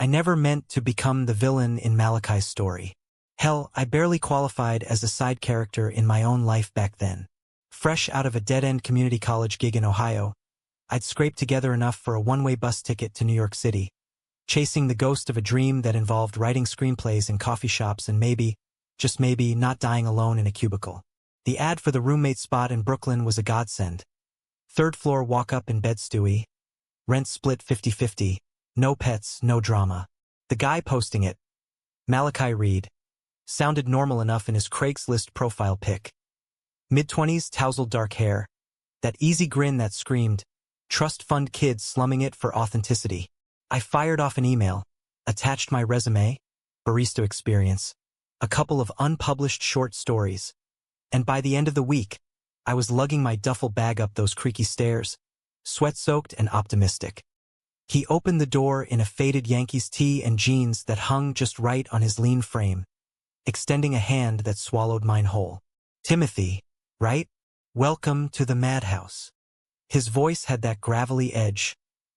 I never meant to become the villain in Malachi's story. Hell, I barely qualified as a side character in my own life back then. Fresh out of a dead-end community college gig in Ohio, I'd scraped together enough for a one-way bus ticket to New York City, chasing the ghost of a dream that involved writing screenplays in coffee shops and maybe, just maybe, not dying alone in a cubicle. The ad for the roommate spot in Brooklyn was a godsend. Third floor walk-up in bed-stewy. Rent split 50-50. No pets, no drama. The guy posting it, Malachi Reed, sounded normal enough in his Craigslist profile pic. Mid-20s, tousled dark hair. That easy grin that screamed, trust fund kid slumming it for authenticity. I fired off an email, attached my resume, barista experience, a couple of unpublished short stories, and by the end of the week, I was lugging my duffel bag up those creaky stairs, sweat-soaked and optimistic. He opened the door in a faded Yankees tee and jeans that hung just right on his lean frame, extending a hand that swallowed mine whole. Timothy, right? Welcome to the madhouse. His voice had that gravelly edge,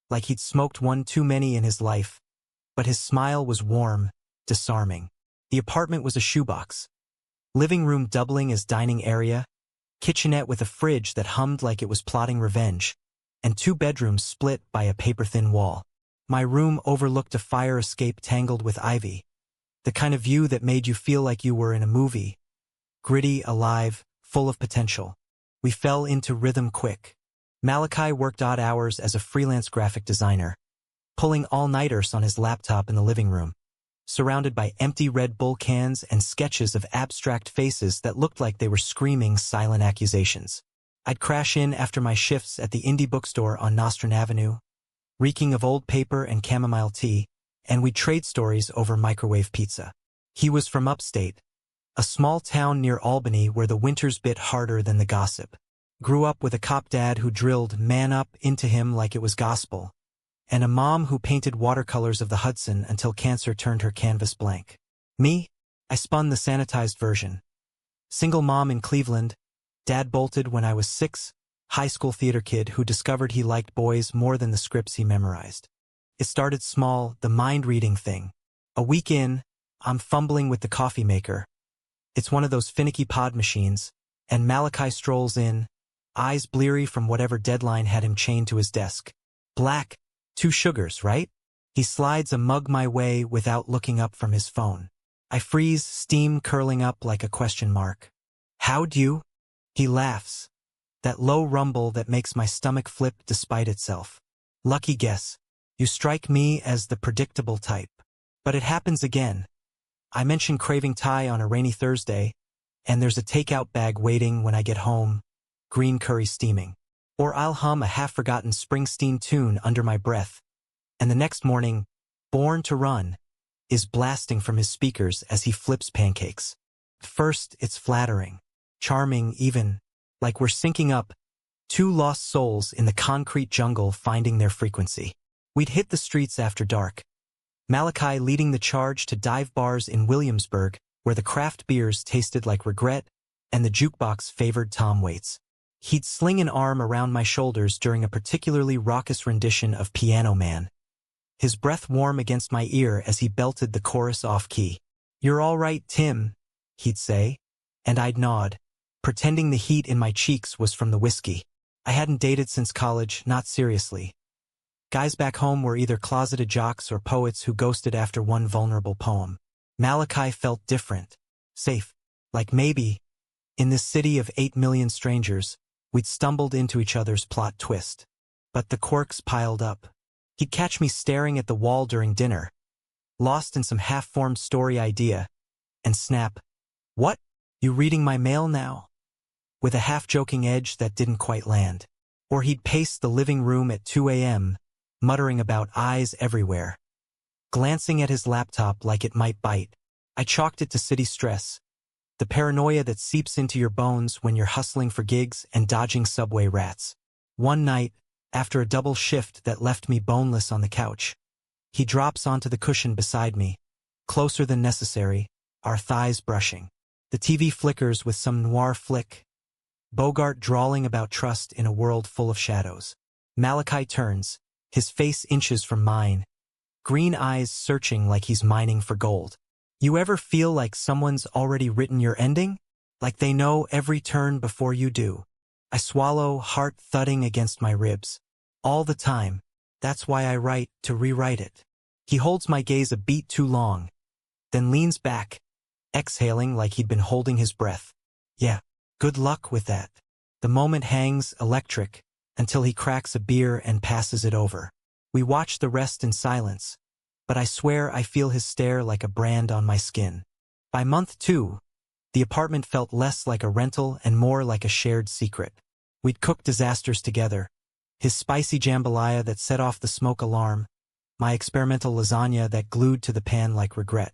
like he'd smoked one too many in his life, but his smile was warm, disarming. The apartment was a shoebox. Living room doubling as dining area, kitchenette with a fridge that hummed like it was plotting revenge, and 2 bedrooms split by a paper-thin wall. My room overlooked a fire escape tangled with ivy, the kind of view that made you feel like you were in a movie. Gritty, alive, full of potential. We fell into rhythm quick. Malachi worked odd hours as a freelance graphic designer, pulling all-nighters on his laptop in the living room, surrounded by empty Red Bull cans and sketches of abstract faces that looked like they were screaming silent accusations. I'd crash in after my shifts at the indie bookstore on Nostrand Avenue, reeking of old paper and chamomile tea, and we'd trade stories over microwave pizza. He was from upstate, a small town near Albany where the winters bit harder than the gossip. Grew up with a cop dad who drilled man up into him like it was gospel, and a mom who painted watercolors of the Hudson until cancer turned her canvas blank. Me? I spun the sanitized version. Single mom in Cleveland, dad bolted when I was 6, high school theater kid who discovered he liked boys more than the scripts he memorized. It started small, the mind-reading thing. A week in, I'm fumbling with the coffee maker. It's one of those finicky pod machines, and Malachi strolls in, eyes bleary from whatever deadline had him chained to his desk. Black, 2 sugars, right? He slides a mug my way without looking up from his phone. I freeze, steam curling up like a question mark. How'd you? He laughs. That low rumble that makes my stomach flip despite itself. Lucky guess. You strike me as the predictable type. But it happens again. I mention craving Thai on a rainy Thursday, and there's a takeout bag waiting when I get home, green curry steaming. Or I'll hum a half-forgotten Springsteen tune under my breath, and the next morning, Born to Run, is blasting from his speakers as he flips pancakes. First, it's flattering, charming even, like we're syncing up, 2 lost souls in the concrete jungle finding their frequency. We'd hit the streets after dark, Malachi leading the charge to dive bars in Williamsburg where the craft beers tasted like regret and the jukebox favored Tom Waits. He'd sling an arm around my shoulders during a particularly raucous rendition of Piano Man, his breath warm against my ear as he belted the chorus off-key. "You're all right, Tim," he'd say, and I'd nod, pretending the heat in my cheeks was from the whiskey. I hadn't dated since college, not seriously. Guys back home were either closeted jocks or poets who ghosted after one vulnerable poem. Malachi felt different, safe, like maybe, in this city of 8 million strangers, we'd stumbled into each other's plot twist. But the quirks piled up. He'd catch me staring at the wall during dinner, lost in some half-formed story idea, and snap, "What? You reading my mail now?" with a half-joking edge that didn't quite land. Or he'd pace the living room at 2 a.m., muttering about eyes everywhere, glancing at his laptop like it might bite. I chalked it to city stress, the paranoia that seeps into your bones when you're hustling for gigs and dodging subway rats. One night, after a double shift that left me boneless on the couch, he drops onto the cushion beside me, closer than necessary, our thighs brushing. The TV flickers with some noir flick, Bogart drawling about trust in a world full of shadows. Malachi turns, his face inches from mine, green eyes searching like he's mining for gold. You ever feel like someone's already written your ending? Like they know every turn before you do. I swallow, heart thudding against my ribs. All the time. That's why I write to rewrite it. He holds my gaze a beat too long, then leans back, exhaling like he'd been holding his breath. Yeah, good luck with that. The moment hangs electric until he cracks a beer and passes it over. We watch the rest in silence, but I swear I feel his stare like a brand on my skin. By month 2, the apartment felt less like a rental and more like a shared secret. We'd cook disasters together. His spicy jambalaya that set off the smoke alarm, my experimental lasagna that glued to the pan like regret.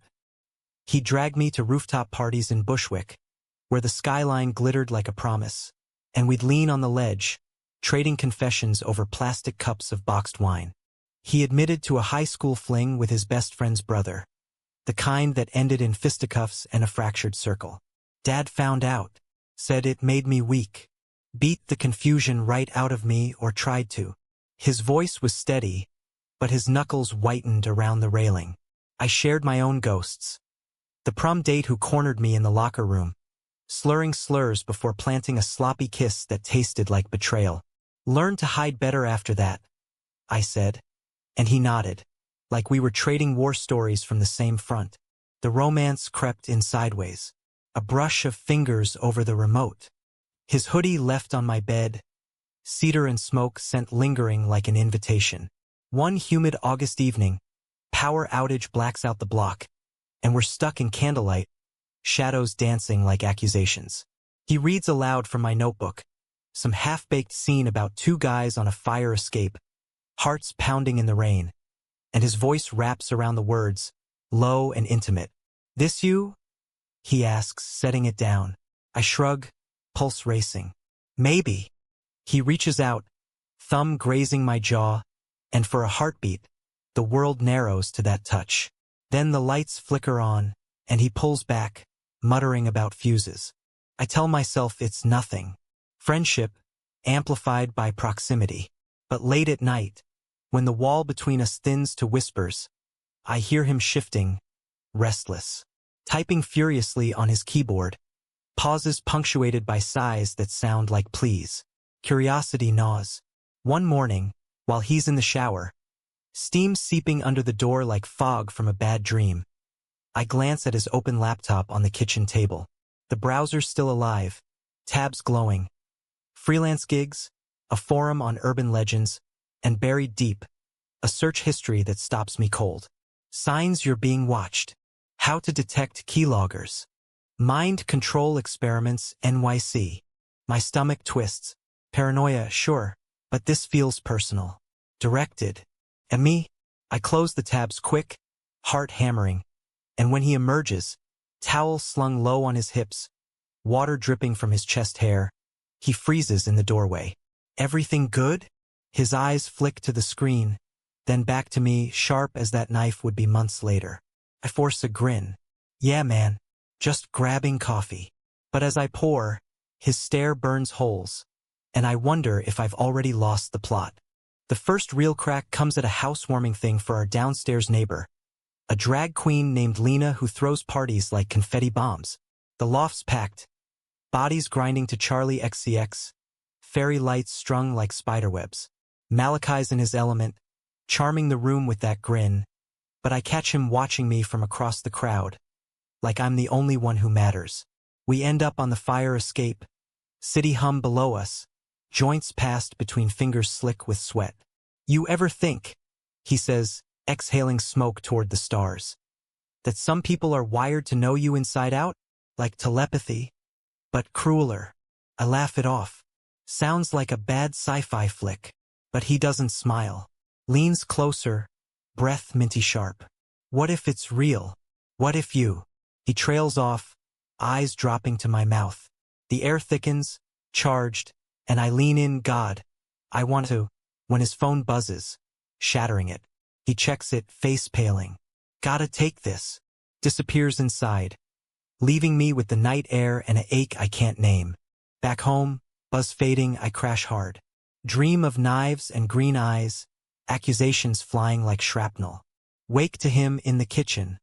He'd drag me to rooftop parties in Bushwick, where the skyline glittered like a promise, and we'd lean on the ledge, trading confessions over plastic cups of boxed wine. He admitted to a high school fling with his best friend's brother, the kind that ended in fisticuffs and a fractured circle. Dad found out, said it made me weak, beat the confusion right out of me or tried to. His voice was steady, but his knuckles whitened around the railing. I shared my own ghosts. The prom date who cornered me in the locker room, slurring slurs before planting a sloppy kiss that tasted like betrayal. Learned to hide better after that, I said, and he nodded, like we were trading war stories from the same front. The romance crept in sideways, a brush of fingers over the remote. His hoodie left on my bed, cedar and smoke sent lingering like an invitation. One humid August evening, power outage blacks out the block, and we're stuck in candlelight, shadows dancing like accusations. He reads aloud from my notebook, some half-baked scene about 2 guys on a fire escape, hearts pounding in the rain, and his voice wraps around the words, low and intimate. This you? He asks, setting it down. I shrug, pulse racing. Maybe. He reaches out, thumb grazing my jaw, and for a heartbeat, the world narrows to that touch. Then the lights flicker on, and he pulls back, muttering about fuses. I tell myself it's nothing. Friendship, amplified by proximity. But late at night, when the wall between us thins to whispers, I hear him shifting, restless, typing furiously on his keyboard, pauses punctuated by sighs that sound like pleas. Curiosity gnaws. One morning, while he's in the shower, steam seeping under the door like fog from a bad dream, I glance at his open laptop on the kitchen table. The browser's still alive, tabs glowing. Freelance gigs, a forum on urban legends, and buried deep, a search history that stops me cold. Signs you're being watched. How to detect keyloggers. Mind control experiments NYC. My stomach twists. Paranoia, sure, but this feels personal. Directed. And me? I close the tabs quick, heart hammering, and when he emerges, towel slung low on his hips, water dripping from his chest hair, he freezes in the doorway. Everything good? His eyes flick to the screen, then back to me, sharp as that knife would be months later. I force a grin. Yeah, man, just grabbing coffee. But as I pour, his stare burns holes, and I wonder if I've already lost the plot. The first real crack comes at a housewarming thing for our downstairs neighbor, a drag queen named Lena who throws parties like confetti bombs. The loft's packed, bodies grinding to Charlie XCX, fairy lights strung like spiderwebs. Malachi's in his element, charming the room with that grin, but I catch him watching me from across the crowd, like I'm the only one who matters. We end up on the fire escape, city hum below us, joints passed between fingers slick with sweat. You ever think, he says, exhaling smoke toward the stars, that some people are wired to know you inside out, like telepathy, but crueler? I laugh it off. Sounds like a bad sci-fi flick, but he doesn't smile. Leans closer, breath minty sharp. What if it's real? What if you? He trails off, eyes dropping to my mouth. The air thickens, charged, and I lean in. God, I want to, when his phone buzzes, shattering it. He checks it, face paling. Gotta take this. Disappears inside, leaving me with the night air and an ache I can't name. Back home, buzz fading, I crash hard. Dream of knives and green eyes, accusations flying like shrapnel. Wake to him in the kitchen,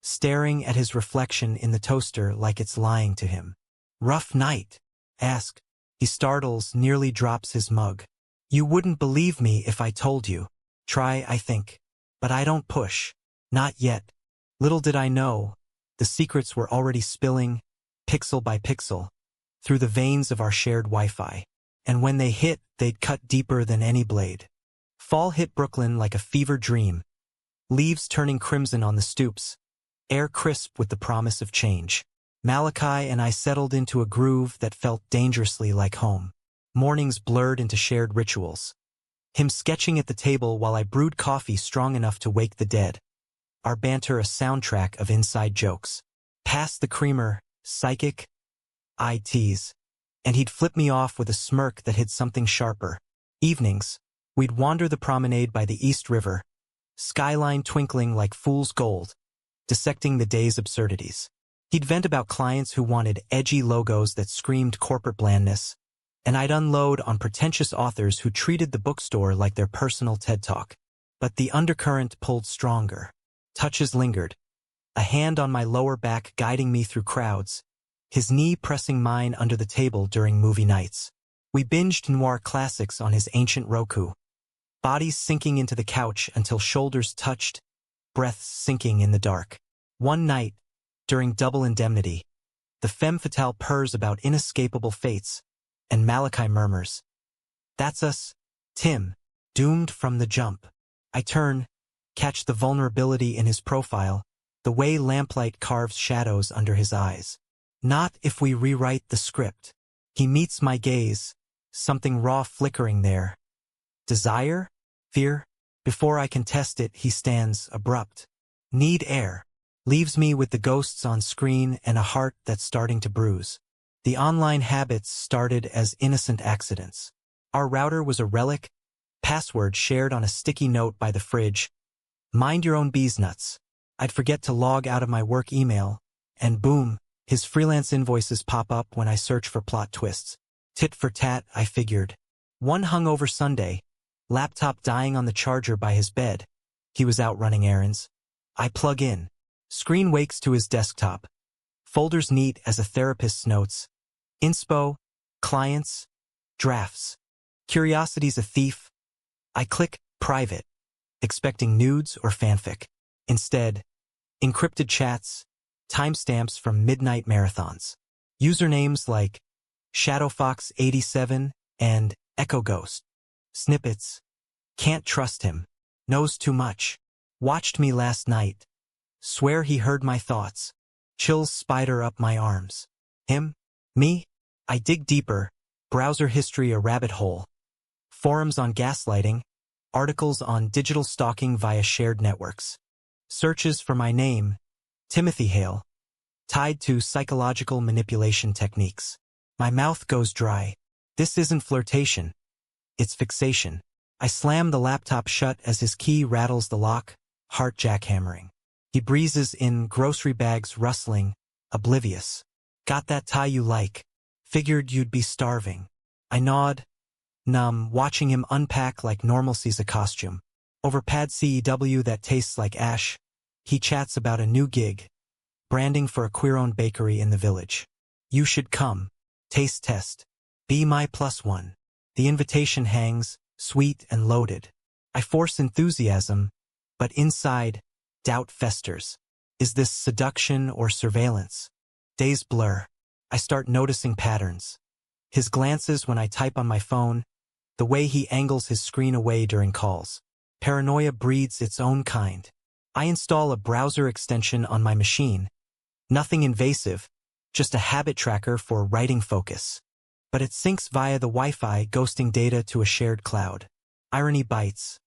staring at his reflection in the toaster like it's lying to him. Rough night? Ask. He startles, nearly drops his mug. You wouldn't believe me if I told you. Try, I think. But I don't push. Not yet. Little did I know, the secrets were already spilling, pixel by pixel, through the veins of our shared Wi-Fi. And when they hit, they'd cut deeper than any blade. Fall hit Brooklyn like a fever dream. Leaves turning crimson on the stoops, air crisp with the promise of change. Malachi and I settled into a groove that felt dangerously like home. Mornings blurred into shared rituals. Him sketching at the table while I brewed coffee strong enough to wake the dead. Our banter a soundtrack of inside jokes. Pass the creamer, psychic? I tease. And he'd flip me off with a smirk that hid something sharper. Evenings, we'd wander the promenade by the East River, skyline twinkling like fool's gold, dissecting the day's absurdities. He'd vent about clients who wanted edgy logos that screamed corporate blandness, and I'd unload on pretentious authors who treated the bookstore like their personal TED Talk. But the undercurrent pulled stronger. Touches lingered, a hand on my lower back guiding me through crowds, his knee pressing mine under the table during movie nights. We binged noir classics on his ancient Roku, bodies sinking into the couch until shoulders touched, breaths sinking in the dark. One night, during Double Indemnity, the femme fatale purrs about inescapable fates, and Malachi murmurs, "That's us, Tim, doomed from the jump." I turn, catch the vulnerability in his profile, the way lamplight carves shadows under his eyes. Not if we rewrite the script. He meets my gaze, something raw flickering there. Desire? Fear? Before I can test it, he stands, abrupt. Need air. Leaves me with the ghosts on screen and a heart that's starting to bruise. The online habits started as innocent accidents. Our router was a relic, password shared on a sticky note by the fridge. Mind your own bees nuts. I'd forget to log out of my work email, and boom, his freelance invoices pop up when I search for plot twists. Tit for tat, I figured. One hungover Sunday, laptop dying on the charger by his bed. He was out running errands. I plug in. Screen wakes to his desktop. Folders neat as a therapist's notes. Inspo, clients, drafts. Curiosity's a thief. I click private, expecting nudes or fanfic. Instead, encrypted chats, timestamps from midnight marathons. Usernames like ShadowFox87 and Echo Ghost. Snippets. Can't trust him. Knows too much. Watched me last night. Swear he heard my thoughts. Chills spider up my arms. Him? Me? I dig deeper. Browser history a rabbit hole. Forums on gaslighting. Articles on digital stalking via shared networks. Searches for my name, Timothy Hale, tied to psychological manipulation techniques. My mouth goes dry. This isn't flirtation. It's fixation. I slam the laptop shut as his key rattles the lock, heart jackhammering. He breezes in, grocery bags rustling, oblivious. Got that tie you like. Figured you'd be starving. I nod, numb, watching him unpack like normalcy's a costume. Over pad CEW that tastes like ash, he chats about a new gig, branding for a queer-owned bakery in the village. You should come. Taste test. Be my +1. The invitation hangs, sweet and loaded. I force enthusiasm, but inside, doubt festers. Is this seduction or surveillance? Days blur. I start noticing patterns. His glances when I type on my phone, the way he angles his screen away during calls. Paranoia breeds its own kind. I install a browser extension on my machine. Nothing invasive, just a habit tracker for writing focus. But it syncs via the Wi-Fi, ghosting data to a shared cloud. Irony bites.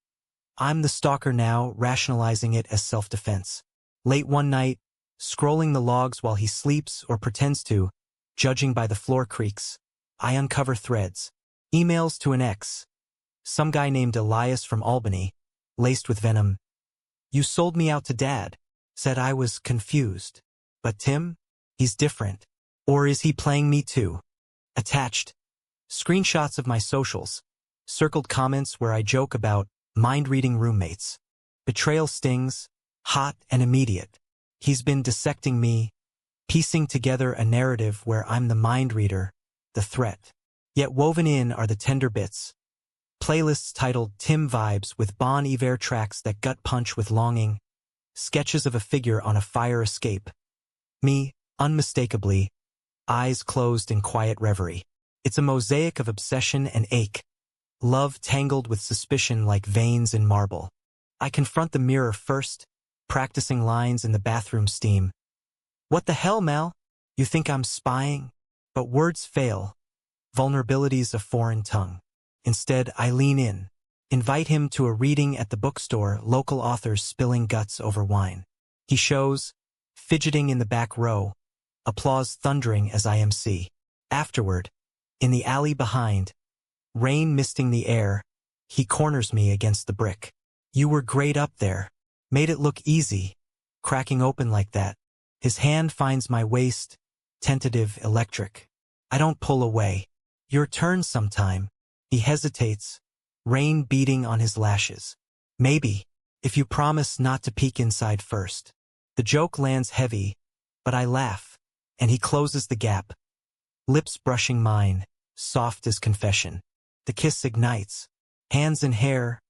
I'm the stalker now, rationalizing it as self-defense. Late one night, scrolling the logs while he sleeps or pretends to, judging by the floor creaks, I uncover threads. Emails to an ex. Some guy named Elias from Albany, laced with venom. You sold me out to Dad. Said I was confused. But Tim? He's different. Or is he playing me too? Attached. Screenshots of my socials. Circled comments where I joke about mind-reading roommates. Betrayal stings, hot and immediate. He's been dissecting me, piecing together a narrative where I'm the mind reader, the threat. Yet woven in are the tender bits. Playlists titled Tim Vibes with Bon Iver tracks that gut punch with longing, sketches of a figure on a fire escape. Me, unmistakably, eyes closed in quiet reverie. It's a mosaic of obsession and ache, love tangled with suspicion like veins in marble. I confront the mirror first, practicing lines in the bathroom steam. What the hell, Mal? You think I'm spying? But words fail. Vulnerability's a foreign tongue. Instead, I lean in, invite him to a reading at the bookstore, local authors spilling guts over wine. He shows, fidgeting in the back row, applause thundering as I MC. Afterward, in the alley behind, rain misting the air, he corners me against the brick. You were great up there. Made it look easy, cracking open like that. His hand finds my waist, tentative, electric. I don't pull away. Your turn sometime. He hesitates, rain beating on his lashes. Maybe, if you promise not to peek inside first. The joke lands heavy, but I laugh, and he closes the gap. Lips brushing mine, soft as confession. The kiss ignites, hands in hair,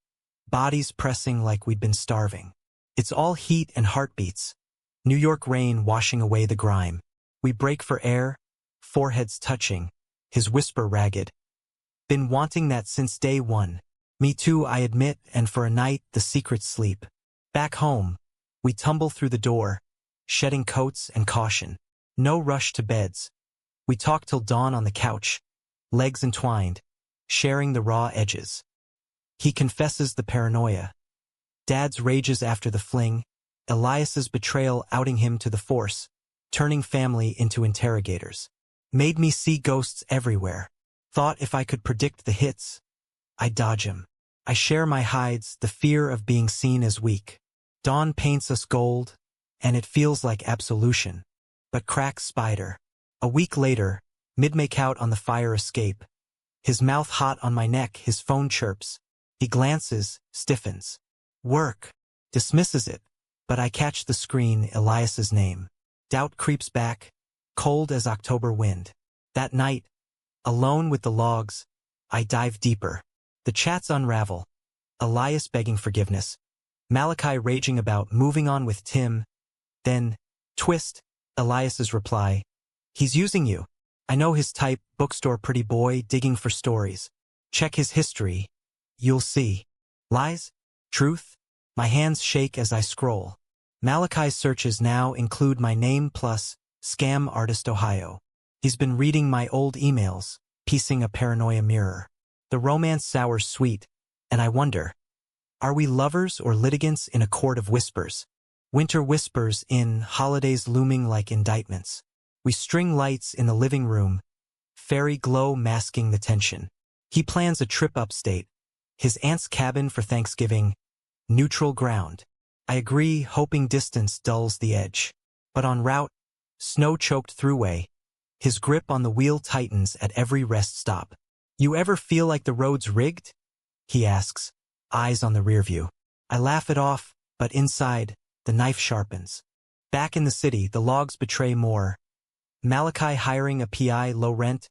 bodies pressing like we'd been starving. It's all heat and heartbeats. New York rain washing away the grime. We break for air, foreheads touching, his whisper ragged. Been wanting that since day one. Me too, I admit, and for a night, the secrets sleep. Back home, we tumble through the door, shedding coats and caution. No rush to beds. We talk till dawn on the couch, legs entwined, sharing the raw edges. He confesses the paranoia. Dad's rages after the fling, Elias's betrayal outing him to the force, turning family into interrogators. Made me see ghosts everywhere. Thought if I could predict the hits, I'd dodge him. I share my hides, the fear of being seen as weak. Dawn paints us gold, and it feels like absolution. But cracks spider. A week later, mid-make-out on the fire escape. His mouth hot on my neck, his phone chirps. He glances, stiffens. Work. Dismisses it. But I catch the screen, Elias's name. Doubt creeps back, cold as October wind. That night, alone with the logs, I dive deeper. The chats unravel. Elias begging forgiveness. Malachi raging about moving on with Tim. Then, twist, Elias's reply. He's using you. I know his type, bookstore pretty boy digging for stories. Check his history. You'll see. Lies? Truth? My hands shake as I scroll. Malachi's searches now include my name plus Scam Artist Ohio. He's been reading my old emails, piecing a paranoia mirror. The romance sours sweet, and I wonder, are we lovers or litigants in a court of whispers? Winter whispers in, holidays looming like indictments. We string lights in the living room, fairy glow masking the tension. He plans a trip upstate, his aunt's cabin for Thanksgiving, neutral ground. I agree, hoping distance dulls the edge. But en route, snow-choked throughway, his grip on the wheel tightens at every rest stop. You ever feel like the road's rigged? He asks, eyes on the rearview. I laugh it off, but inside, the knife sharpens. Back in the city, the logs betray more. Malachi hiring a PI, low rent,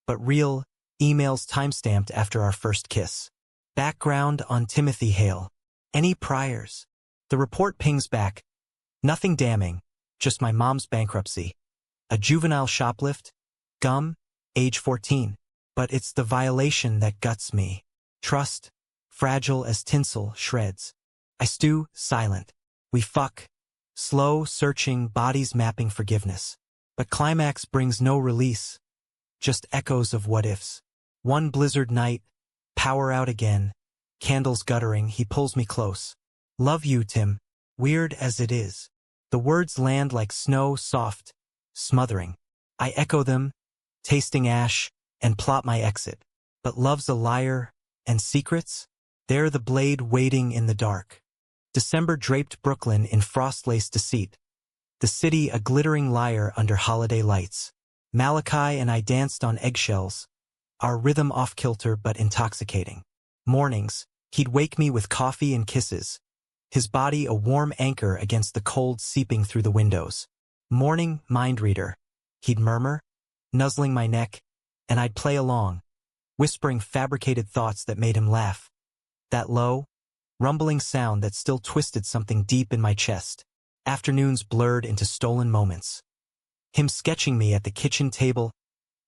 but real, emails timestamped after our first kiss. Background on Timothy Hale. Any priors? The report pings back. Nothing damning, just my mom's bankruptcy. A juvenile shoplift? Gum? Age 14. But it's the violation that guts me. Trust, fragile as tinsel, shreds. I stew, silent. We fuck. Slow, searching, bodies mapping forgiveness. But climax brings no release. Just echoes of what-ifs. One blizzard night, power out again, candles guttering, he pulls me close. Love you, Tim. Weird as it is. The words land like snow, soft, smothering. I echo them, tasting ash, and plot my exit. But love's a liar, and secrets? They're the blade waiting in the dark. December draped Brooklyn in frost-laced deceit. The city a glittering liar under holiday lights. Malachi and I danced on eggshells, our rhythm off-kilter but intoxicating. Mornings, he'd wake me with coffee and kisses, his body a warm anchor against the cold seeping through the windows. "Morning, mind reader," he'd murmur, nuzzling my neck, and I'd play along, whispering fabricated thoughts that made him laugh. That low, rumbling sound that still twisted something deep in my chest. Afternoons blurred into stolen moments. Him sketching me at the kitchen table,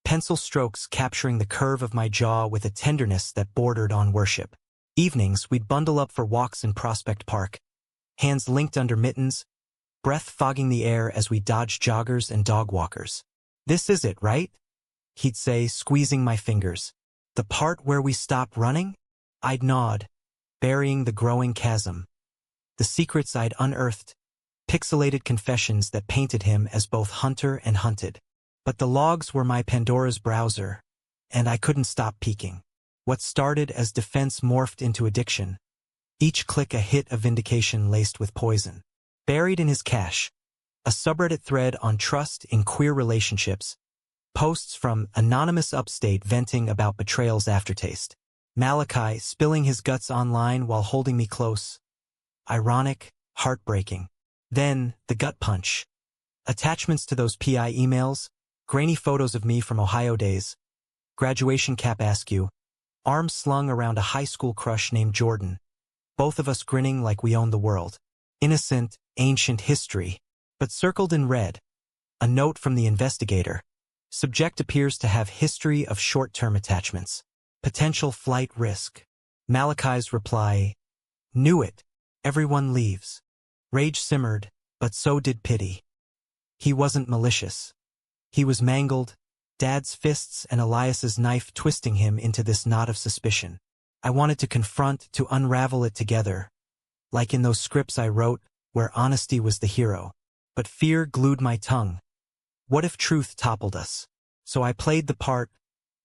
pencil strokes capturing the curve of my jaw with a tenderness that bordered on worship. Evenings, we'd bundle up for walks in Prospect Park, hands linked under mittens, breath fogging the air as we dodged joggers and dog walkers. "This is it, right?" he'd say, squeezing my fingers. "The part where we stop running?" I'd nod, burying the growing chasm. The secrets I'd unearthed, pixelated confessions that painted him as both hunter and hunted. But the logs were my Pandora's browser, and I couldn't stop peeking. What started as defense morphed into addiction, each click a hit of vindication laced with poison. Buried in his cache, a subreddit thread on trust in queer relationships, posts from anonymous upstate venting about betrayal's aftertaste. Malachi spilling his guts online while holding me close. Ironic, heartbreaking. Then, the gut punch. Attachments to those PI emails, grainy photos of me from Ohio days, graduation cap askew, arms slung around a high school crush named Jordan, both of us grinning like we owned the world. Innocent, ancient history, but circled in red. A note from the investigator. Subject appears to have history of short-term attachments. Potential flight risk. Malachi's reply. Knew it. Everyone leaves. Rage simmered, but so did pity. He wasn't malicious. He was mangled, Dad's fists and Elias's knife twisting him into this knot of suspicion. I wanted to confront, to unravel it together, like in those scripts I wrote, where honesty was the hero. But fear glued my tongue. What if truth toppled us? So I played the part,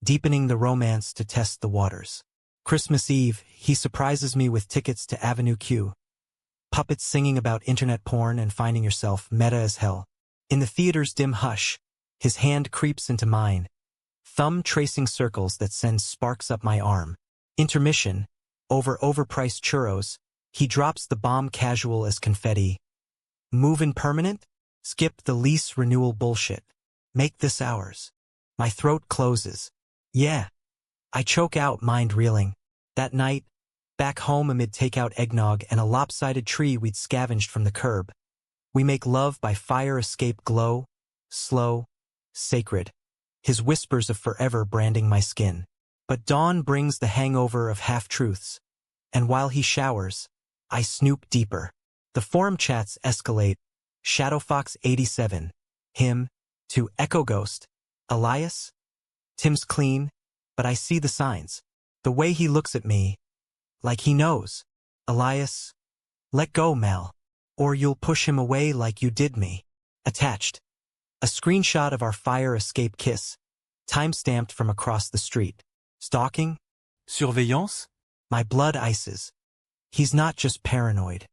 deepening the romance to test the waters. Christmas Eve, he surprises me with tickets to Avenue Q. Puppets singing about internet porn and finding yourself meta as hell. In the theater's dim hush, his hand creeps into mine, thumb tracing circles that send sparks up my arm. Intermission, over overpriced churros, he drops the bomb casual as confetti. Move in permanent? Skip the lease renewal bullshit. Make this ours. My throat closes. Yeah. I choke out, mind reeling. That night, back home amid takeout eggnog and a lopsided tree we'd scavenged from the curb, we make love by fire escape glow, slow, sacred, his whispers of forever branding my skin. But dawn brings the hangover of half-truths, and while he showers, I snoop deeper. The forum chats escalate. Shadowfox87, him, to Echo Ghost, Elias? Tim's clean, but I see the signs. The way he looks at me, like he knows. Elias, let go, Mal, or you'll push him away like you did me. Attached. A screenshot of our fire escape kiss, time-stamped from across the street. Stalking? Surveillance? My blood ices. He's not just paranoid.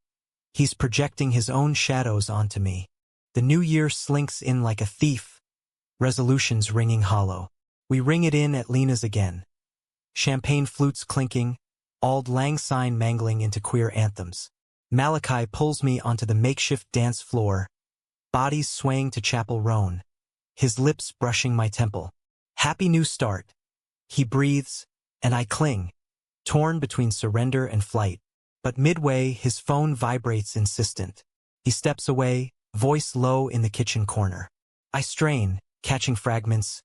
He's projecting his own shadows onto me. The new year slinks in like a thief. Resolutions ringing hollow. We ring it in at Lena's again. Champagne flutes clinking, Auld Lang Syne mangling into queer anthems. Malachi pulls me onto the makeshift dance floor, bodies swaying to Chapel Roan, his lips brushing my temple. Happy new start. He breathes, and I cling, torn between surrender and flight. But midway, his phone vibrates insistent. He steps away, voice low in the kitchen corner. I strain, catching fragments.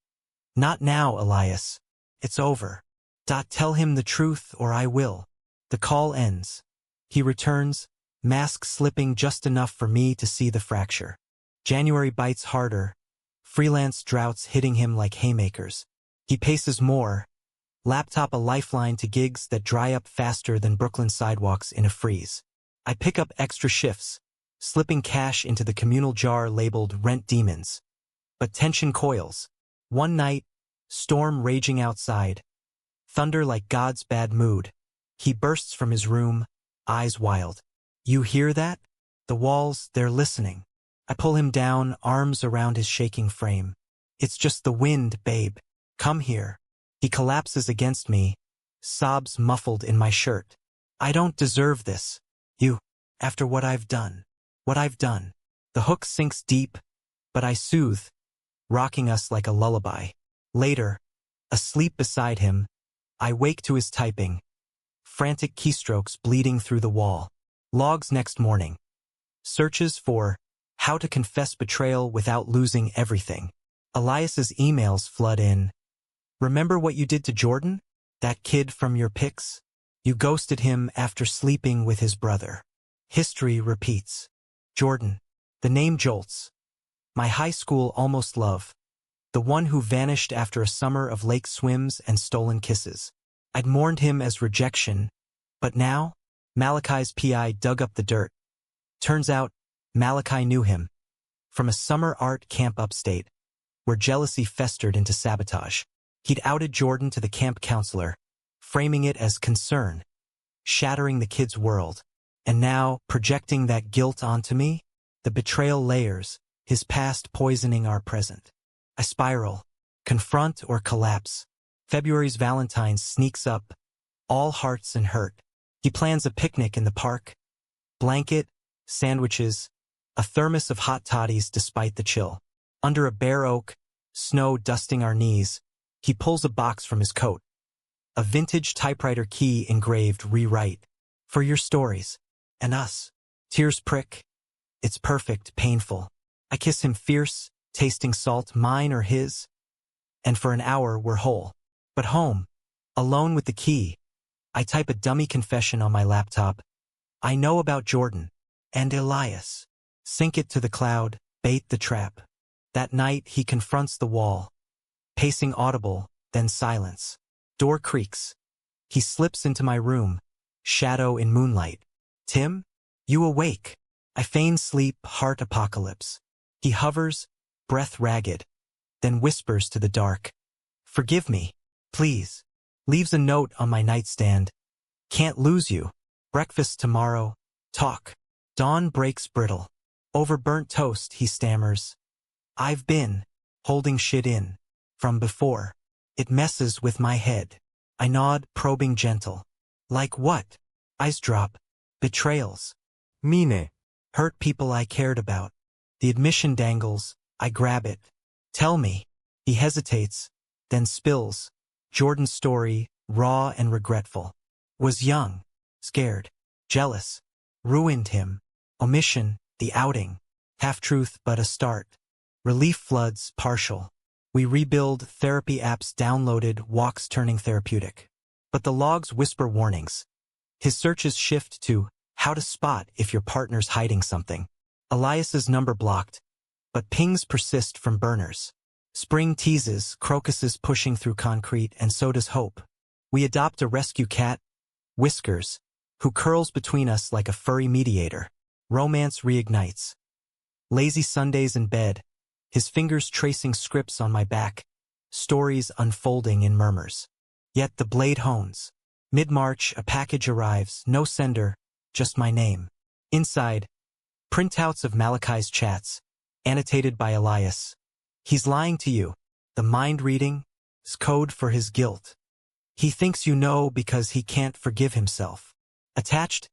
Not now, Elias. It's over. Tell him the truth or I will. The call ends. He returns, mask slipping just enough for me to see the fracture. January bites harder, freelance droughts hitting him like haymakers. He paces more, laptop a lifeline to gigs that dry up faster than Brooklyn sidewalks in a freeze. I pick up extra shifts, slipping cash into the communal jar labeled Rent Demons. But tension coils. One night, storm raging outside, thunder like God's bad mood. He bursts from his room, eyes wild. You hear that? The walls, they're listening. I pull him down, arms around his shaking frame. It's just the wind, babe. Come here. He collapses against me, sobs muffled in my shirt. I don't deserve this. You. After what I've done. What I've done. The hook sinks deep, but I soothe, rocking us like a lullaby. Later, asleep beside him, I wake to his typing, frantic keystrokes bleeding through the wall. Logs next morning. Searches for how to confess betrayal without losing everything. Elias's emails flood in. Remember what you did to Jordan? That kid from your pics? You ghosted him after sleeping with his brother. History repeats. Jordan. The name jolts. My high school almost love. The one who vanished after a summer of lake swims and stolen kisses. I'd mourned him as rejection, but now, Malachi's PI dug up the dirt. Turns out, Malachi knew him. From a summer art camp upstate, where jealousy festered into sabotage. He'd outed Jordan to the camp counselor, framing it as concern, shattering the kid's world. And now, projecting that guilt onto me, the betrayal layers, his past poisoning our present. I spiral, confront or collapse. February's Valentine's sneaks up, all hearts and hurt. He plans a picnic in the park. Blanket, sandwiches, a thermos of hot toddies despite the chill. Under a bare oak, snow dusting our knees, he pulls a box from his coat. A vintage typewriter key engraved rewrite. For your stories. And us. Tears prick. It's perfect, painful. I kiss him fierce, tasting salt, mine or his. And for an hour we're whole. But home, alone with the key, I type a dummy confession on my laptop. I know about Jordan. And Elias. Sink it to the cloud, bait the trap. That night he confronts the wall. Pacing audible, then silence. Door creaks. He slips into my room. Shadow in moonlight. Tim? You awake. I feign sleep, heart apocalypse. He hovers, breath ragged, then whispers to the dark. Forgive me, please. Leaves a note on my nightstand. Can't lose you. Breakfast tomorrow. Talk. Dawn breaks brittle. Over burnt toast, he stammers. I've been holding shit in from before. It messes with my head. I nod, probing gentle. Like what? Eyes drop. Betrayals. Mine. Hurt people I cared about. The admission dangles. I grab it. Tell me. He hesitates, then spills. Jordan's story, raw and regretful. Was young, scared, jealous. Ruined him. Omission, the outing. Half-truth but a start. Relief floods, partial. We rebuild, therapy apps downloaded, walks turning therapeutic. But the logs whisper warnings. His searches shift to how to spot if your partner's hiding something. Elias's number blocked, but pings persist from burners. Spring teases, crocuses pushing through concrete, and so does hope. We adopt a rescue cat, Whiskers, who curls between us like a furry mediator. Romance reignites. Lazy Sundays in bed, his fingers tracing scripts on my back, stories unfolding in murmurs. Yet the blade hones. Mid-March, a package arrives, no sender, just my name. Inside, printouts of Malachi's chats, annotated by Elias. He's lying to you. The mind-reading is code for his guilt. He thinks you know because he can't forgive himself. Attached,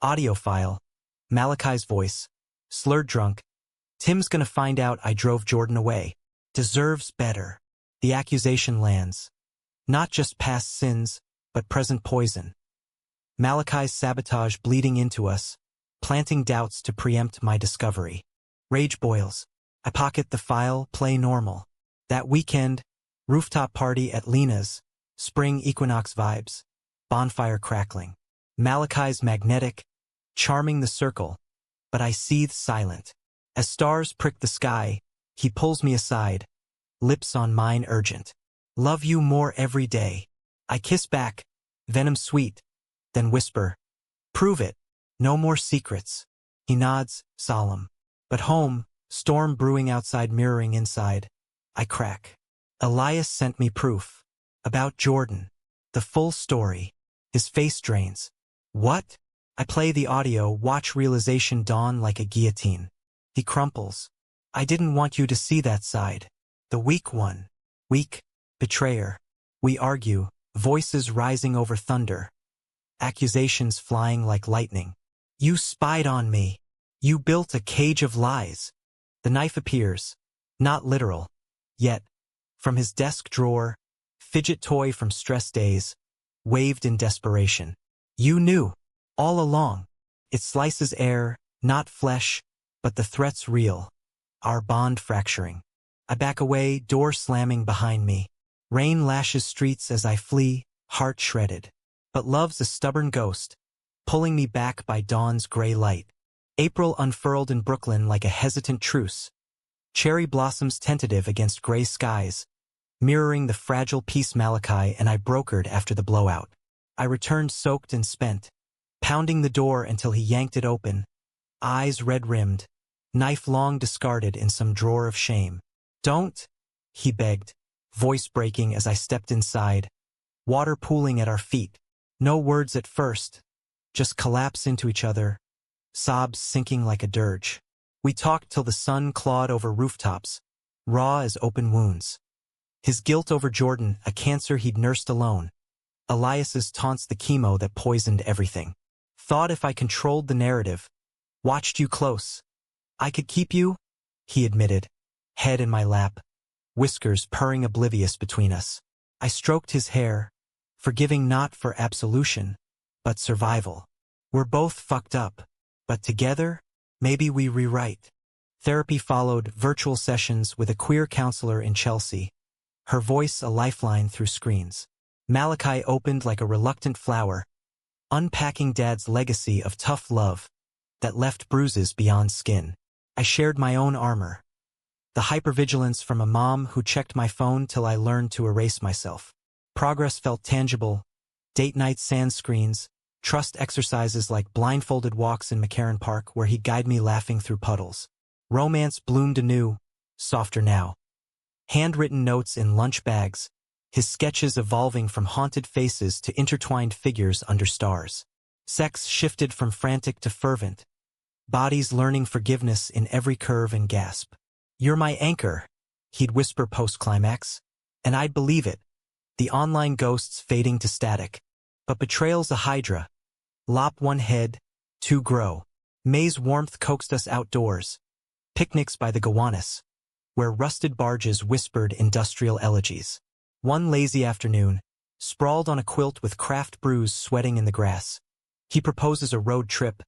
audio file, Malachi's voice, slurred drunk. Tim's gonna find out I drove Jordan away. Deserves better. The accusation lands. Not just past sins, but present poison. Malachi's sabotage bleeding into us, planting doubts to preempt my discovery. Rage boils. I pocket the file, play normal. That weekend, rooftop party at Lena's, spring equinox vibes, bonfire crackling. Malachi's magnetic, charming the circle, but I seethe silent. As stars prick the sky, he pulls me aside, lips on mine urgent. Love you more every day. I kiss back, venom sweet, then whisper, prove it, no more secrets. He nods, solemn. But home, storm brewing outside, mirroring inside. I crack. Elias sent me proof. About Jordan. The full story. His face drains. What? I play the audio, watch realization dawn like a guillotine. He crumples. I didn't want you to see that side. The weak one. Weak. Betrayer. We argue, voices rising over thunder. Accusations flying like lightning. You spied on me. You built a cage of lies. The knife appears. Not literal. Yet, from his desk drawer, fidget toy from stress days, waved in desperation. You knew. All along. It slices air, not flesh, but the threat's real. Our bond fracturing. I back away, door slamming behind me. Rain lashes streets as I flee, heart shredded. But love's a stubborn ghost, pulling me back by dawn's gray light. April unfurled in Brooklyn like a hesitant truce. Cherry blossoms tentative against gray skies, mirroring the fragile peace Malachi and I brokered after the blowout. I returned soaked and spent, pounding the door until he yanked it open, eyes red-rimmed, knife long discarded in some drawer of shame. Don't, he begged, voice breaking as I stepped inside, water pooling at our feet. No words at first, just collapse into each other, sobs sinking like a dirge. We talked till the sun clawed over rooftops, raw as open wounds. His guilt over Jordan, a cancer he'd nursed alone. Elias's taunts, the chemo that poisoned everything. Thought if I controlled the narrative, watched you close, I could keep you, he admitted, head in my lap, whiskers purring oblivious between us. I stroked his hair, forgiving not for absolution, but survival. We're both fucked up, but together, maybe we rewrite. Therapy followed, virtual sessions with a queer counselor in Chelsea, her voice a lifeline through screens. Malachi opened like a reluctant flower, unpacking Dad's legacy of tough love that left bruises beyond skin. I shared my own armor. The hypervigilance from a mom who checked my phone till I learned to erase myself. Progress felt tangible. Date night sand screens, trust exercises like blindfolded walks in McCarran Park where he'd guide me laughing through puddles. Romance bloomed anew, softer now. Handwritten notes in lunch bags, his sketches evolving from haunted faces to intertwined figures under stars. Sex shifted from frantic to fervent, bodies learning forgiveness in every curve and gasp. You're my anchor, he'd whisper post-climax, and I'd believe it, the online ghosts fading to static. But betrayal's a hydra. Lop one head, two grow. May's warmth coaxed us outdoors. Picnics by the Gowanus, where rusted barges whispered industrial elegies. One lazy afternoon, sprawled on a quilt with craft brews sweating in the grass, he proposes a road trip.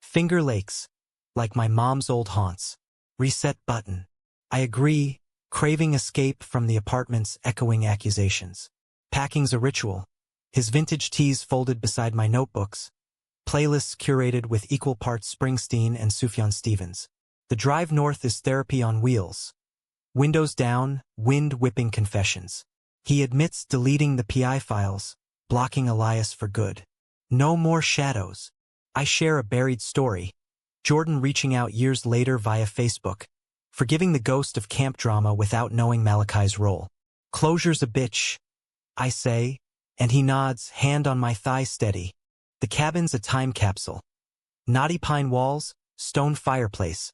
Finger Lakes, like my mom's old haunts. Reset button. I agree, craving escape from the apartment's echoing accusations. Packing's a ritual. His vintage tees folded beside my notebooks. Playlists curated with equal parts Springsteen and Sufjan Stevens. The drive north is therapy on wheels. Windows down, wind-whipping confessions. He admits deleting the PI files, blocking Elias for good. No more shadows. I share a buried story. Jordan reaching out years later via Facebook, forgiving the ghost of camp drama without knowing Malachi's role. Closure's a bitch, I say, and he nods, hand on my thigh steady. The cabin's a time capsule. Knotty pine walls, stone fireplace.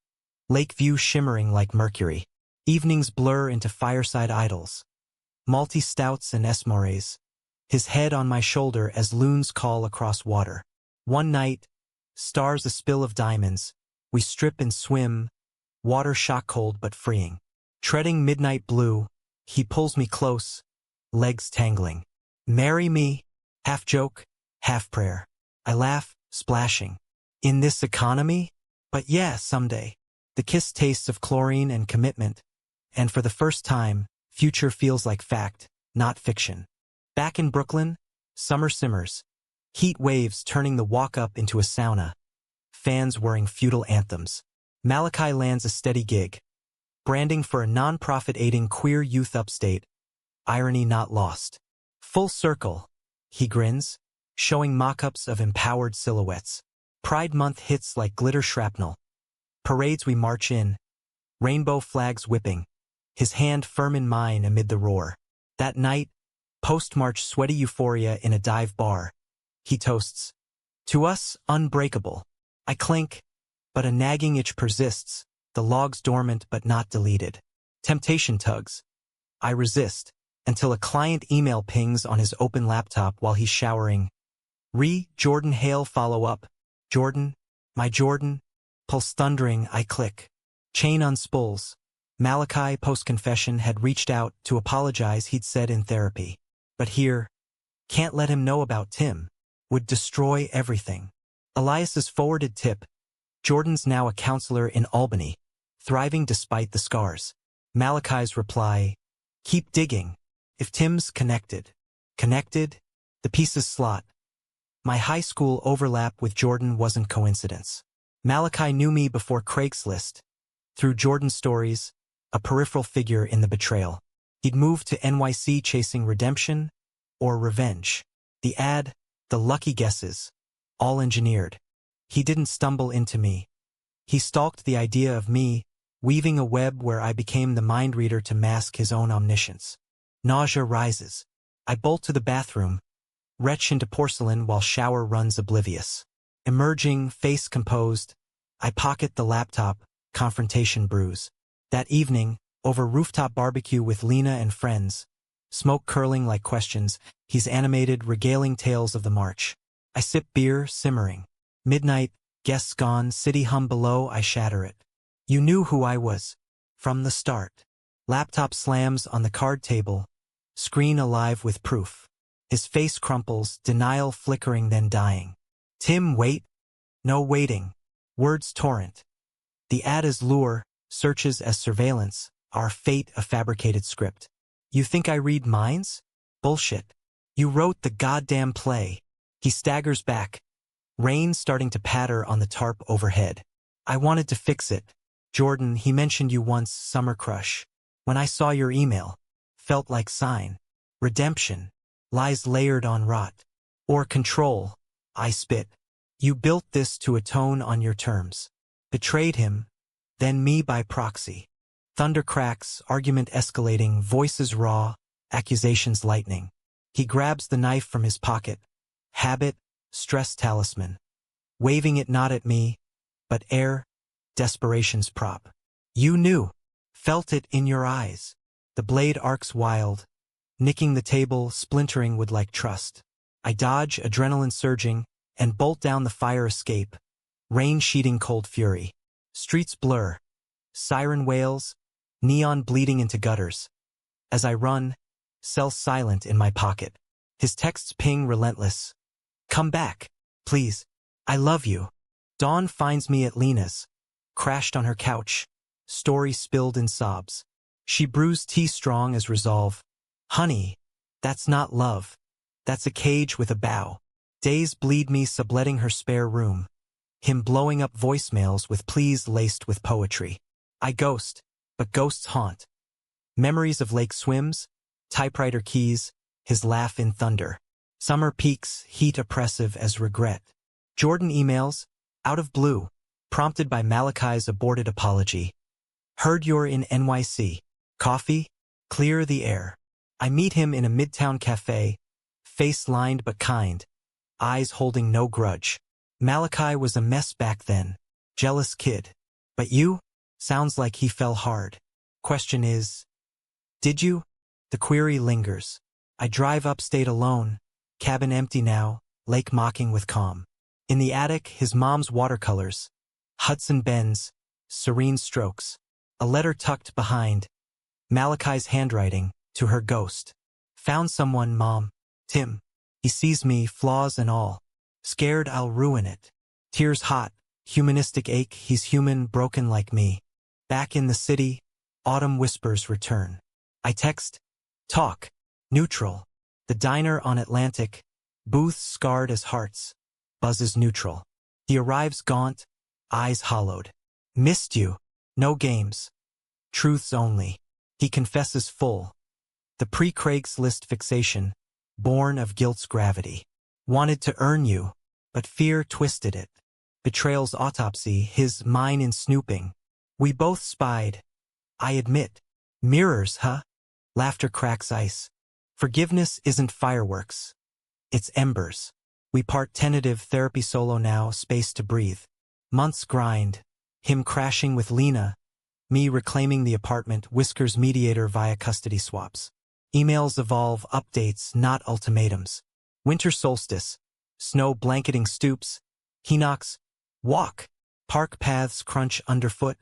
Lake view shimmering like mercury. Evenings blur into fireside idols. Malty stouts and esmores. His head on my shoulder as loons call across water. One night, stars a spill of diamonds. We strip and swim, water shock cold but freeing. Treading midnight blue, he pulls me close, legs tangling. Marry me, half joke, half prayer. I laugh, splashing. In this economy? But yeah, someday. The kiss tastes of chlorine and commitment. And for the first time, future feels like fact, not fiction. Back in Brooklyn, summer simmers. Heat waves turning the walk-up into a sauna. Fans whirring feudal anthems. Malachi lands a steady gig. Branding for a non-profit aiding queer youth upstate. Irony not lost. Full circle, he grins, showing mock-ups of empowered silhouettes. Pride Month hits like glitter shrapnel. Parades we march in. Rainbow flags whipping. His hand firm in mine amid the roar. That night, post-march sweaty euphoria in a dive bar. He toasts. To us, unbreakable. I clink, but a nagging itch persists, the logs dormant but not deleted. Temptation tugs. I resist, until a client email pings on his open laptop while he's showering. Jordan Hale follow-up. Jordan, My Jordan, pulse thundering, I click. Chain unspools. Malachi, post-confession, had reached out to apologize, he'd said in therapy. But here, can't let him know about Tim. Would destroy everything. Elias's forwarded tip. Jordan's now a counselor in Albany, thriving despite the scars. Malachi's reply. Keep digging. If Tim's connected. Connected? The pieces slot. My high school overlap with Jordan wasn't coincidence. Malachi knew me before Craigslist. Through Jordan's stories, a peripheral figure in the betrayal. He'd moved to NYC chasing redemption or revenge. The ad, the lucky guesses, all engineered. He didn't stumble into me. He stalked the idea of me, weaving a web where I became the mind reader to mask his own omniscience. Nausea rises. I bolt to the bathroom, retch into porcelain while shower runs oblivious. Emerging, face composed, I pocket the laptop, confrontation brews. That evening, over rooftop barbecue with Lena and friends, smoke curling like questions, he's animated, regaling tales of the march. I sip beer, simmering. Midnight, guests gone, city hum below, I shatter it. You knew who I was. From the start. Laptop slams on the card table, screen alive with proof. His face crumples, denial flickering then dying. Tim, wait. No waiting. Words torrent. The ad is lure, searches as surveillance, our fate a fabricated script. You think I read minds? Bullshit. You wrote the goddamn play. He staggers back. Rain starting to patter on the tarp overhead. I wanted to fix it. Jordan, he mentioned you once, summer crush. When I saw your email, felt like sign. Redemption. Lies layered on rot. Or control. I spit. You built this to atone on your terms. Betrayed him, then me by proxy. Thunder cracks, argument escalating, voices raw, accusations lightning. He grabs the knife from his pocket. Habit, stress talisman. Waving it not at me, but air, desperation's prop. You knew. Felt it in your eyes. The blade arcs wild, nicking the table, splintering would like trust. I dodge, adrenaline surging, and bolt down the fire escape. Rain sheeting cold fury. Streets blur. Siren wails, neon bleeding into gutters. As I run, cell silent in my pocket. His texts ping relentless. Come back, please. I love you. Dawn finds me at Lena's. Crashed on her couch. Story spilled in sobs. She brews tea strong as resolve. Honey, that's not love. That's a cage with a bow. Days bleed me subletting her spare room. Him blowing up voicemails with pleas laced with poetry. I ghost, but ghosts haunt. Memories of lake swims, typewriter keys, his laugh in thunder. Summer peaks, heat oppressive as regret. Jordan emails, out of blue, prompted by Malachi's aborted apology. Heard you're in NYC. Coffee? Clear the air. I meet him in a midtown cafe, face lined but kind, eyes holding no grudge. Malachi was a mess back then, jealous kid. But you? Sounds like he fell hard. Question is, did you? The query lingers. I drive upstate alone, cabin empty now, lake mocking with calm. In the attic, his mom's watercolors. Hudson bends, serene strokes. A letter tucked behind. Malachi's handwriting, to her ghost. Found someone, Mom. Tim. He sees me, flaws and all. Scared I'll ruin it. Tears hot, humanistic ache, he's human, broken like me. Back in the city, autumn whispers return. I text, talk, neutral. The diner on Atlantic, booths scarred as hearts, buzzes neutral. He arrives gaunt, eyes hollowed. Missed you. No games. Truths only. He confesses full. The pre-Craigslist fixation, born of guilt's gravity. Wanted to earn you, but fear twisted it. Betrayal's autopsy, his mine in snooping. We both spied. I admit. Mirrors, huh? Laughter cracks ice. Forgiveness isn't fireworks. It's embers. We part tentative, therapy solo now, space to breathe. Months grind. Him crashing with Lena. Me reclaiming the apartment, whiskers mediator via custody swaps. Emails evolve, updates, not ultimatums. Winter solstice. Snow blanketing stoops. He knocks. Walk. Park paths crunch underfoot,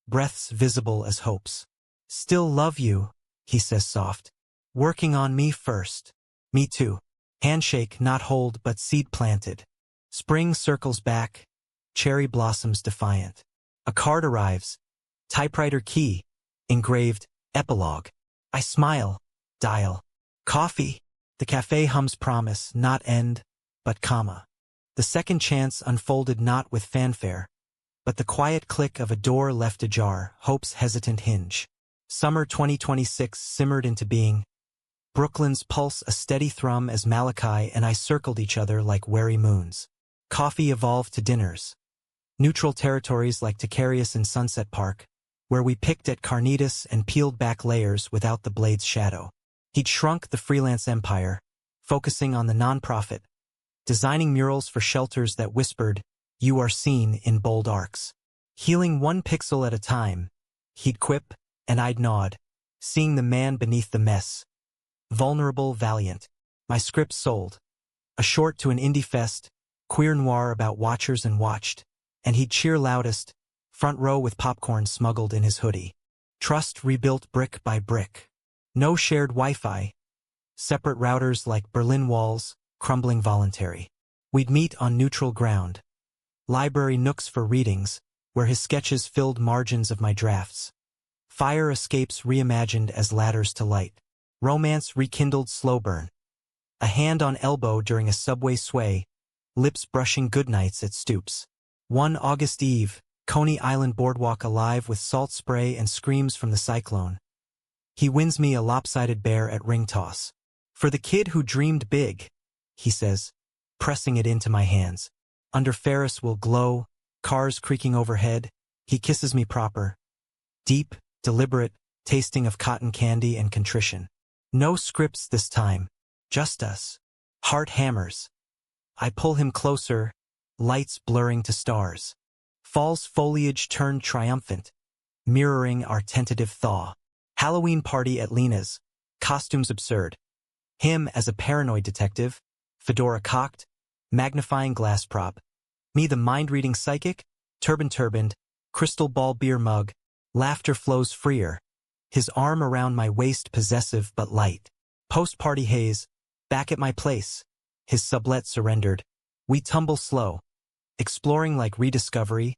breaths visible as hopes. Still love you, he says soft. Working on me first. Me too. Handshake, not hold but seed planted. Spring circles back, cherry blossoms defiant. A card arrives, typewriter key, engraved, epilogue. I smile, dial. Coffee. The cafe hums promise, not end, but comma. The second chance unfolded not with fanfare, but the quiet click of a door left ajar, hope's hesitant hinge. Summer 2026 simmered into being. Brooklyn's pulse a steady thrum as Malachi and I circled each other like wary moons. Coffee evolved to dinners. Neutral territories like Ticarius in Sunset Park, where we picked at carnitas and peeled back layers without the blade's shadow. He'd shrunk the freelance empire, focusing on the nonprofit, designing murals for shelters that whispered, "You are seen," in bold arcs. Healing one pixel at a time, he'd quip, and I'd nod, seeing the man beneath the mess. Vulnerable, valiant. My script sold. A short to an indie fest, queer noir about watchers and watched, and he'd cheer loudest, front row with popcorn smuggled in his hoodie. Trust rebuilt brick by brick. No shared Wi-Fi. Separate routers like Berlin walls, crumbling voluntary. We'd meet on neutral ground. Library nooks for readings, where his sketches filled margins of my drafts. Fire escapes reimagined as ladders to light. Romance rekindled slow burn. A hand on elbow during a subway sway, lips brushing goodnights at stoops. One August eve, Coney Island boardwalk alive with salt spray and screams from the cyclone. He wins me a lopsided bear at ring toss. For the kid who dreamed big, he says, pressing it into my hands. Under Ferris will glow, cars creaking overhead. He kisses me proper. Deep, deliberate, tasting of cotton candy and contrition. No scripts this time, just us. Heart hammers. I pull him closer, lights blurring to stars. Fall's foliage turned triumphant, mirroring our tentative thaw. Halloween party at Lena's, costumes absurd. Him as a paranoid detective, fedora cocked, magnifying glass prop. Me the mind-reading psychic, turbaned, crystal ball beer mug, laughter flows freer. His arm around my waist possessive but light. Post-party haze, back at my place. His sublet surrendered. We tumble slow. Exploring like rediscovery.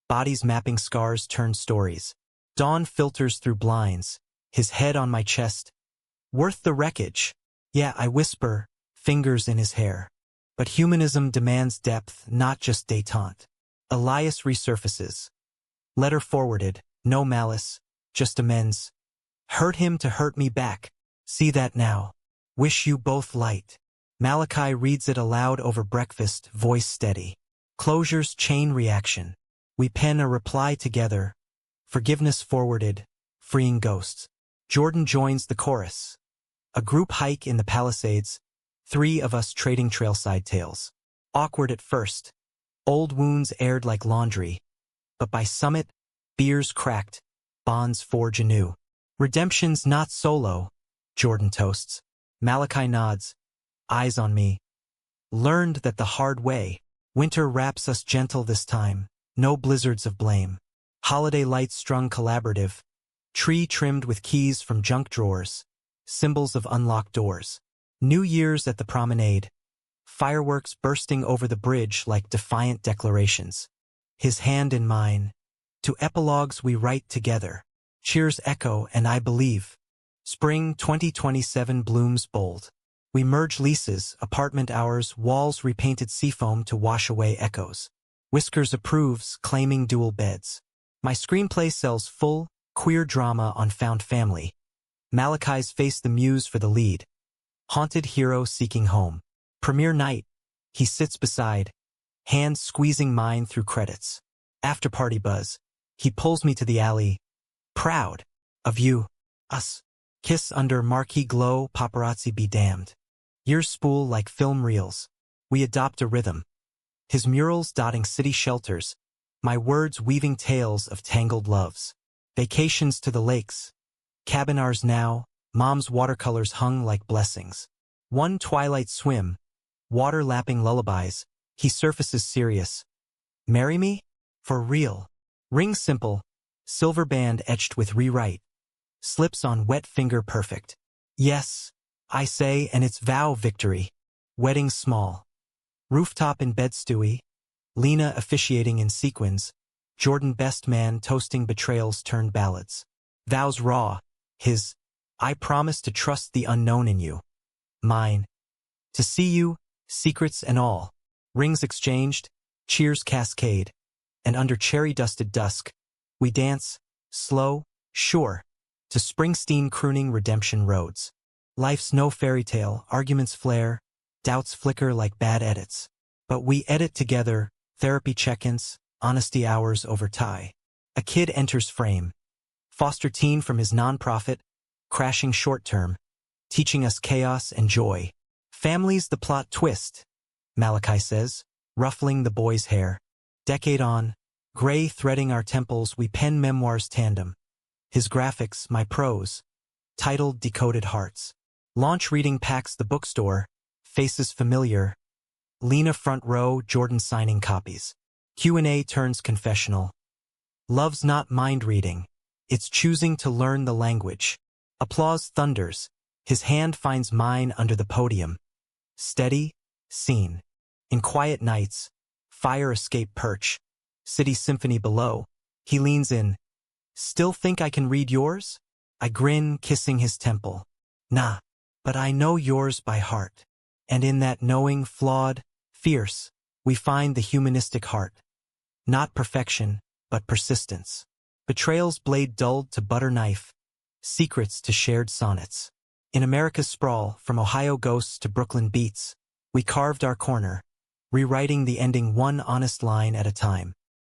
Bodies mapping scars turned stories. Dawn filters through blinds. His head on my chest. Worth the wreckage. Yeah, I whisper, fingers in his hair. But humanism demands depth, not just détente. Elias resurfaces. Letter forwarded, no malice, just amends. Hurt him to hurt me back. See that now. Wish you both light. Malachi reads it aloud over breakfast, voice steady. Closure's chain reaction. We pen a reply together. Forgiveness forwarded, freeing ghosts. Jordan joins the chorus. A group hike in the Palisades. 3 of us trading trailside tales. Awkward at first. Old wounds aired like laundry. But by summit, beers cracked, bonds forge anew. Redemption's not solo, Jordan toasts. Malachi nods, eyes on me. Learned that the hard way. Winter wraps us gentle this time, no blizzards of blame. Holiday lights strung collaborative. Tree trimmed with keys from junk drawers. Symbols of unlocked doors. New Year's at the promenade. Fireworks bursting over the bridge like defiant declarations. His hand in mine. To epilogues we write together. Cheers echo and I believe. Spring 2027 blooms bold. We merge leases, apartment hours, walls repainted seafoam to wash away echoes. Whiskers approves, claiming dual beds. My screenplay sells full, queer drama on found family. Malachi's face the muse for the lead. Haunted hero seeking home. Premiere night. He sits beside, hands squeezing mine through credits. After party buzz. He pulls me to the alley. Proud. Of you. Us. Kiss under marquee glow, paparazzi be damned. Years spool like film reels. We adopt a rhythm. His murals dotting city shelters. My words weaving tales of tangled loves. Vacations to the lakes. Cabin ours now, mom's watercolors hung like blessings. One twilight swim. Water lapping lullabies. He surfaces serious. Marry me? For real. Ring simple, silver band etched with rewrite. Slips on wet finger perfect. Yes, I say, and it's vow victory. Wedding small. Rooftop in bed stewy. Lena officiating in sequins. Jordan best man toasting betrayals turned ballads. Vows raw. His, I promise to trust the unknown in you. Mine. To see you, secrets and all. Rings exchanged, cheers cascade. And under cherry-dusted dusk, we dance, slow, sure, to Springsteen crooning redemption roads. Life's no fairy tale, arguments flare, doubts flicker like bad edits. But we edit together, therapy check-ins, honesty hours over tie. A kid enters frame. Foster teen from his nonprofit, crashing short-term, teaching us chaos and joy. Family's the plot twist, Malachi says, ruffling the boy's hair. Decade on, gray threading our temples, we pen memoirs tandem. His graphics, my prose, titled Decoded Hearts. Launch reading packs the bookstore, faces familiar. Lena front row, Jordan signing copies. Q&A turns confessional. Love's not mind reading, it's choosing to learn the language. Applause thunders, his hand finds mine under the podium. Steady, seen. In quiet nights, fire escape perch, city symphony below, he leans in. Still think I can read yours? I grin, kissing his temple. Nah, but I know yours by heart. And in that knowing, flawed, fierce, we find the humanistic heart. Not perfection, but persistence. Betrayal's blade dulled to butter knife, secrets to shared sonnets. In America's sprawl, from Ohio ghosts to Brooklyn beats, we carved our corner, rewriting the ending one honest line at a time.